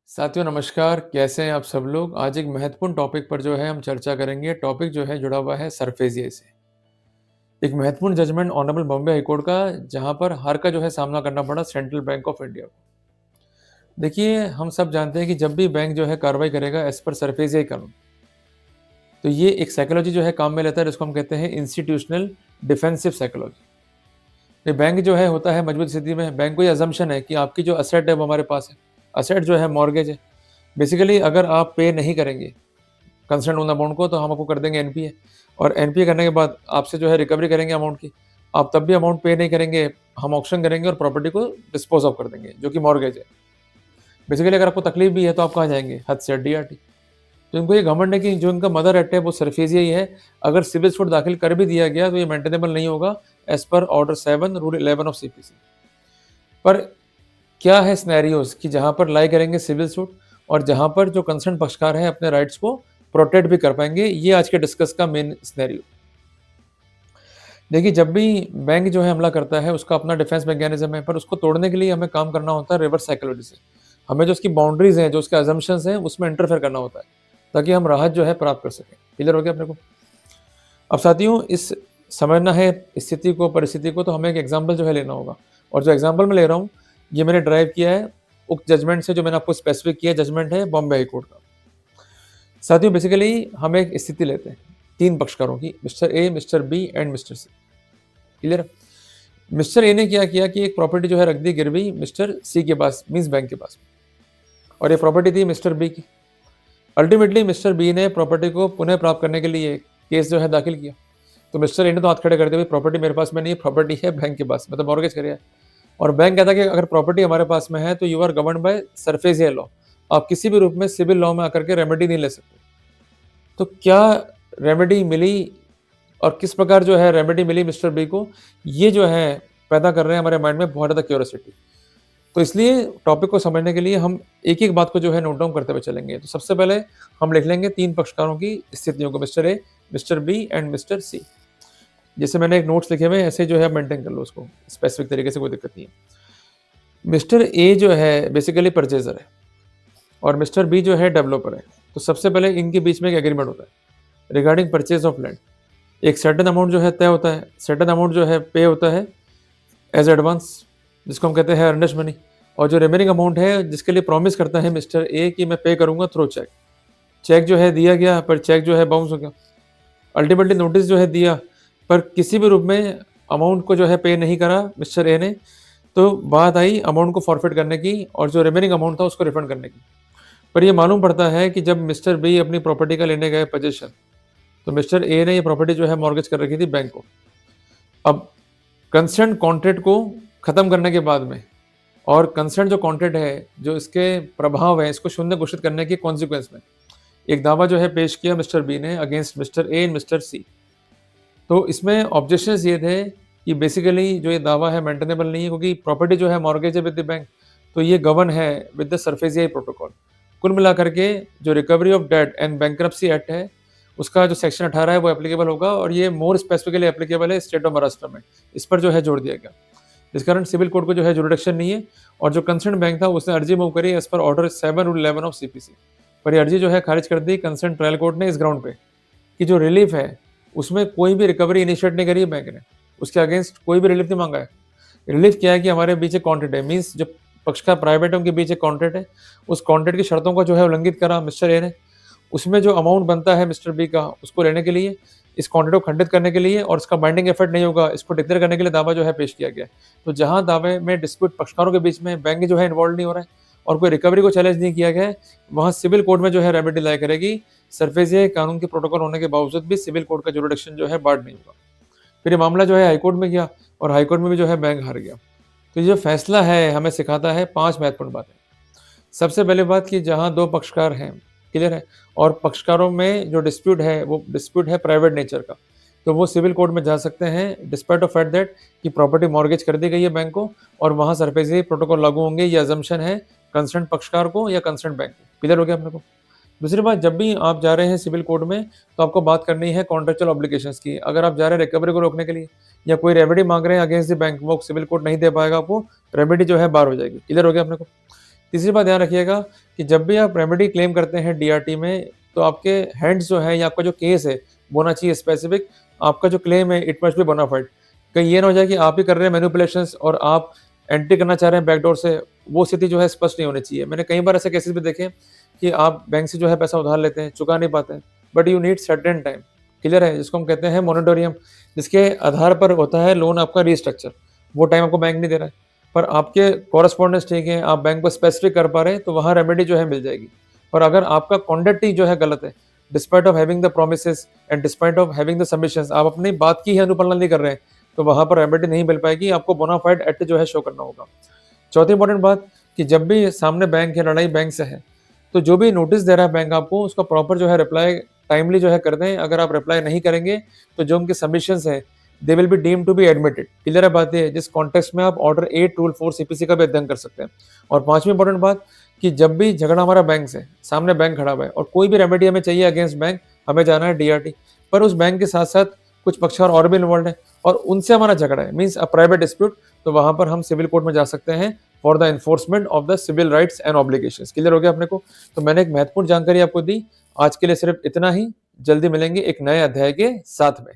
साथियों नमस्कार, कैसे हैं आप सब लोग? आज एक महत्वपूर्ण टॉपिक पर जो है हम चर्चा करेंगे। टॉपिक जो है जुड़ा हुआ है सरफेसिए से। एक महत्वपूर्ण judgement honourable Bombay high court का, जहां पर हार का जो है सामना करना पड़ा सेंट्रल बैंक ऑफ इंडिया को। देखिए, हम सब जानते हैं कि जब भी बैंक जो है कार्रवाई करेगा एज पर सरफेसिए कानून, तो ये एक साइकोलॉजी जो है काम में लेता है, जिसको हम कहते हैं इंस्टीट्यूशनल डिफेंसिव साइकोलॉजी। ये बैंक जो है होता है मजबूत स्थिति में। बैंक को ये अजम्पशन है कि आपकी जो असेट है वो हमारे पास है। असेट जो है मॉर्गेज है। बेसिकली अगर आप पे नहीं करेंगे कंसर्न उन अमाउंट को, तो हम आपको कर देंगे एनपीए, और एनपीए करने के बाद आपसे जो है रिकवरी करेंगे अमाउंट की। आप तब भी अमाउंट पे नहीं करेंगे, हम ऑक्शन करेंगे और प्रॉपर्टी को डिस्पोज ऑफ कर देंगे, जो कि मॉर्गेज है। बेसिकली अगर आपको तकलीफ भी है तो आप कहाँ जाएंगे? हद से डीआरटी। तो इनको ये घमंड है कि जो इनका मदर एक्ट है वो सरफेसिया ही है। अगर सिविल सूट दाखिल कर भी दिया गया तो ये मेंटेनेबल नहीं होगा as per order 7 rule 11 of CPC. पर क्या है सिनेरियोज कि जहां पर लाई करेंगे सिविल सूट, और जहां पर जो कंसर्न पक्षकार है अपने राइट्स को प्रोटेक्ट भी कर पाएंगे। ये आज के डिस्कस का मेन सिनेरियो। देखिए, जब भी बैंक जो है हमला करता है उसका अपना डिफेंस मैकेनिज्म है, पर उसको तोड़ने के लिए हमें काम करना होता है रिवर्स साइकोलॉजी से। हमें जो उसकी बाउंड्रीज हैं, जो उसके अजम्पशंस हैं, उसमें इंटरफेयर करना होता है, ताकि हम राहत जो है प्राप्त कर सकें। क्लियर हो गया अपने को? अब साथियों, इस समझना है स्थिति को, परिस्थिति को, तो हमें एक एग्जाम्पल जो है लेना होगा। और जो एग्जाम्पल मैं ले रहा हूँ, ये मैंने ड्राइव किया है उक्त जजमेंट से, जो मैंने आपको स्पेसिफिक किया। जजमेंट है बॉम्बे हाई कोर्ट का। साथियों, बेसिकली हम एक स्थिति लेते हैं तीन पक्षकारों की, mister A, mister B and mister C. Clear? Mister A ने क्या किया कि एक प्रॉपर्टी जो है रख दी गिरवी मिस्टर सी के पास, मींस बैंक के पास, और ये प्रॉपर्टी थी मिस्टर बी की। अल्टीमेटली मिस्टर बी ने प्रॉपर्टी को पुनः प्राप्त करने के लिए केस जो है दाखिल किया। तो मिस्टर ए ने तो हाथ खड़े कर दिए, भाई प्रॉपर्टी मेरे पास में नहीं है, प्रॉपर्टी है बैंक के पास, मतलब मॉर्गेज करिए। और बैंक कहता है कि अगर प्रॉपर्टी हमारे पास में है तो you are govern by SARFAESI law. आप किसी भी रूप में सिविल लॉ में आकर के रेमेडी नहीं ले सकते। तो क्या रेमेडी मिली, और किस प्रकार जो है रेमेडी मिली मिस्टर बी को, ये जो है पैदा कर रहे हैं हमारे माइंड में बहुत ज़्यादा क्यूरियोसिटी। तो इसलिए टॉपिक को समझने के लिए हम एक एक बात को जो है नोट डाउन करते हुए चलेंगे। तो सबसे पहले हम लिख लेंगे तीन पक्षकारों की स्थितियों को, mister A, mister B and mister C. जैसे मैंने एक नोट्स लिखे हुए हैं, ऐसे जो है मेंटेन कर लो उसको स्पेसिफिक तरीके से, कोई दिक्कत नहीं है। मिस्टर ए जो है बेसिकली परचेजर है, और मिस्टर बी जो है डेवलपर है। तो सबसे पहले इनके बीच में एक एग्रीमेंट होता है रिगार्डिंग परचेज ऑफ लैंड। एक सर्टेन अमाउंट जो है तय होता है, सर्टेन अमाउंट जो है पे होता है एज एडवांस, जिसको हम कहते हैं अर्नेस्ट मनी। और जो रिमेनिंग अमाउंट है, जिसके लिए प्रॉमिस करता है मिस्टर ए कि मैं पे करूंगा थ्रू चेक। चेक जो है दिया गया, पर चेक जो है बाउंस हो गया। अल्टीमेटली नोटिस जो है दिया, पर किसी भी रूप में अमाउंट को जो है पे नहीं करा मिस्टर ए ने। तो बात आई अमाउंट को फॉरफिट करने की, और जो रिमेनिंग अमाउंट था उसको रिफंड करने की। पर ये मालूम पड़ता है कि जब मिस्टर बी अपनी प्रॉपर्टी का लेने गए पोजीशन, तो मिस्टर ए ने ये प्रॉपर्टी जो है मॉर्गेज कर रखी थी बैंक को। अब कंसर्न कॉन्ट्रैक्ट को खत्म करने के बाद में, और कंसर्न जो कॉन्ट्रैक्ट है, जो इसके प्रभाव है, इसको शून्य घोषित करने के कॉन्सिक्वेंस में एक दावा जो है पेश किया मिस्टर बी ने against mister A and mister C. तो इसमें ऑब्जेक्शंस ये थे कि बेसिकली जो ये दावा है मेंटेनेबल नहीं है, क्योंकि प्रॉपर्टी जो है मॉर्गेज है विद द बैंक, तो ये गवर्न है विद द सरफेसिया प्रोटोकॉल। कुल मिलाकर के जो recovery of debt and bankruptcy act है, उसका जो सेक्शन 18 है वो एप्लीकेबल होगा, और ये मोर स्पेसिफिकली एप्लीकेबल है स्टेट ऑफ महाराष्ट्र में। इस पर जो है जोर दिया गया। इस कारण सिविल कोर्ट को जो है जुरिडिक्शन नहीं है, और जो कंसर्न बैंक था उसने अर्जी मूव करी as per order 7 rule 11 of CPC. पर ये अर्जी जो है खारिज कर दी कंसर्न ट्रायल कोर्ट ने, इस ग्राउंड पे कि जो रिलीफ है उसमें कोई भी रिकवरी इनिशिएट नहीं करी है बैंक ने, उसके अगेंस्ट कोई भी रिलीफ नहीं मांगा है। रिलीफ क्या है कि हमारे बीच एक कॉन्ट्रैक्ट है, मीन्स जो पक्षकार प्राइवेट है उनके बीच एक कॉन्ट्रैक्ट है, उस कॉन्ट्रैक्ट की शर्तों को जो है उल्लंघित करा मिस्टर ए ने। उसमें जो अमाउंट बनता है मिस्टर बी का, उसको लेने के लिए, इस कॉन्ट्रैक्ट को खंडित करने के लिए, और इसका बाइंडिंग एफर्ट नहीं होगा इसको डिक्लेयर करने के लिए दावा जो है पेश किया गया। तो जहां दावे में डिस्प्यूट पक्षकारों के बीच में बैंक जो है इन्वॉल्व नहीं हो रहा है, और कोई रिकवरी को चैलेंज नहीं किया गया है, वहां सिविल कोर्ट में जो है रेमेडी लाया करेगी। सरफेसिया कानून के प्रोटोकॉल होने के बावजूद भी सिविल कोर्ट का जुरिडिक्शन जो है बार्ड नहीं होगा। फिर ये मामला जो है हाईकोर्ट में गया, और हाईकोर्ट में भी जो है बैंक हार गया। तो ये जो फैसला है हमें सिखाता है 5 महत्वपूर्ण बातें। सबसे पहली बात कि जहां 2 पक्षकार हैं, क्लियर है, और पक्षकारों में जो डिस्प्यूट है वो डिस्प्यूट है प्राइवेट नेचर का, तो वो सिविल कोर्ट में जा सकते हैं डिस्पाइट ऑफ फैक्ट दैट कि प्रॉपर्टी मॉर्गेज कर दी गई है बैंक को, और वहां सरफेसी प्रोटोकॉल लागू होंगे। ये अजम्पशन है कंसर्न पक्षकार को या कंसर्न बैंक को। क्लियर हो गया अपने को? दूसरी बात, जब भी आप जा रहे हैं सिविल कोर्ट में, तो आपको बात करनी है कॉन्ट्रेक्चुअल ऑब्लिगेशंस की। अगर आप जा रहे हैं रिकवरी को रोकने के लिए, या कोई रेमेडी मांग रहे हैं अगेंस्ट द बैंक, वो सिविल कोर्ट नहीं दे पाएगा आपको, रेमेडी जो है बार हो जाएगी। क्लियर हो गया अपने को? तीसरी बात ध्यान रखिएगा कि जब भी आप रेमेडी क्लेम करते हैं डीआरटी में, तो आपके हैंड्स जो है या आपका जो केस है, वो होना चाहिए स्पेसिफिक। आपका जो क्लेम है इट मस्ट बी बोनाफाइड। कहीं ये ना हो जाए कि आप ही कर रहे हैं मैनिपुलेशंस और आप एंट्री करना चाह रहे हैं बैकडोर से, वो स्थिति जो है स्पष्ट नहीं होनी चाहिए। मैंने कई बार ऐसे केसेस भी देखे हैं कि आप बैंक से जो है पैसा उधार लेते हैं, चुका नहीं पाते हैं, but you need certain time, clear है? जिसको हम कहते हैं मोरेटोरियम, जिसके आधार पर होता है लोन आपका रीस्ट्रक्चर। वो टाइम आपको बैंक नहीं दे रहा है, पर आपके कॉरेस्पॉन्डेंस ठीक है, आप बैंक को स्पेसिफिक कर पा रहे हैं, तो वहाँ रेमेडी जो है मिल जाएगी। और अगर आपका कॉन्डक्ट ही जो है गलत है, despite of having the promises and despite of having the submissions, आप अपनी बात की ही अनुपालना नहीं कर रहे हैं, तो वहाँ पर रेमेडी नहीं मिल पाएगी, आपको बोनाफाइड एक्ट जो है शो करना होगा। चौथी इंपॉर्टेंट बात कि जब भी सामने बैंक है, लड़ाई बैंक से है, तो जो भी नोटिस दे रहा है बैंक आपको, उसका प्रॉपर जो है रिप्लाई टाइमली जो है कर दें। अगर आप रिप्लाई नहीं करेंगे, तो जो उनके सबमिशंस हैं, they will be deemed to be admitted. Clear है बात ये? जिस कॉन्टेक्स्ट में आप ऑर्डर 8 रूल 4 सीपीसी का भी अध्ययन कर सकते हैं। और पांचवी इंपॉर्टेंट बात कि जब भी झगड़ा हमारा बैंक से, सामने बैंक खड़ा हुआ है और कोई भी रेमेडी हमें चाहिए अगेंस्ट बैंक, हमें जाना है डीआरटी। पर उस बैंक के साथ साथ कुछ पक्षकार और भी इन्वॉल्व है और उनसे हमारा झगड़ा है, मीन्स अ प्राइवेट डिस्प्यूट, तो वहां पर हम सिविल कोर्ट में जा सकते हैं for the enforcement of the civil rights and obligations. Clear हो गया अपने को? तो मैंने एक महत्वपूर्ण जानकारी आपको दी। आज के लिए सिर्फ इतना ही। जल्दी मिलेंगे एक नए अध्याय के साथ में।